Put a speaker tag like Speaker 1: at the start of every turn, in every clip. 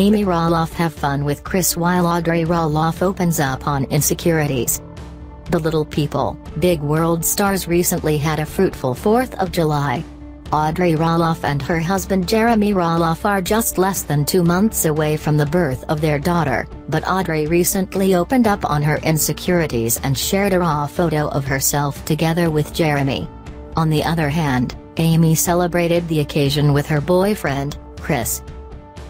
Speaker 1: Amy Roloff have fun with Chris while Audrey Roloff opens up on insecurities. The Little People, Big World stars recently had a fruitful 4th of July. Audrey Roloff and her husband Jeremy Roloff are just less than 2 months away from the birth of their daughter, but Audrey recently opened up on her insecurities and shared a raw photo of herself together with Jeremy. On the other hand, Amy celebrated the occasion with her boyfriend, Chris.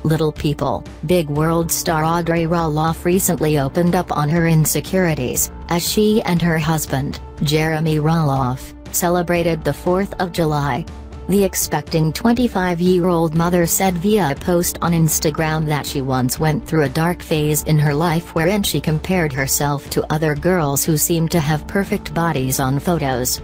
Speaker 1: Little People, Big World star Audrey Roloff recently opened up on her insecurities, as she and her husband, Jeremy Roloff, celebrated the 4th of July. The expecting 25-year-old mother said via a post on Instagram that she once went through a dark phase in her life wherein she compared herself to other girls who seemed to have perfect bodies on photos.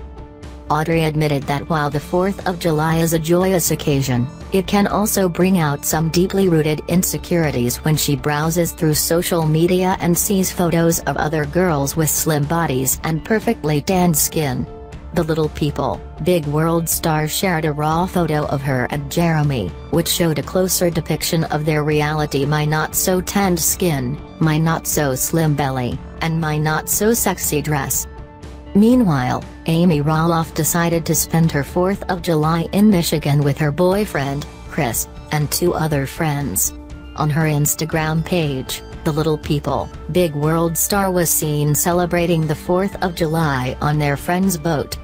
Speaker 1: Audrey admitted that while the 4th of July is a joyous occasion, it can also bring out some deeply rooted insecurities when she browses through social media and sees photos of other girls with slim bodies and perfectly tanned skin. The Little People, Big World star shared a raw photo of her and Jeremy, which showed a closer depiction of their reality: my not-so-tanned skin, my not-so-slim belly, and my not-so-sexy dress. Meanwhile, Amy Roloff decided to spend her 4th of July in Michigan with her boyfriend, Chris, and 2 other friends. On her Instagram page, The Little People, Big World star was seen celebrating the 4th of July on their friend's boat.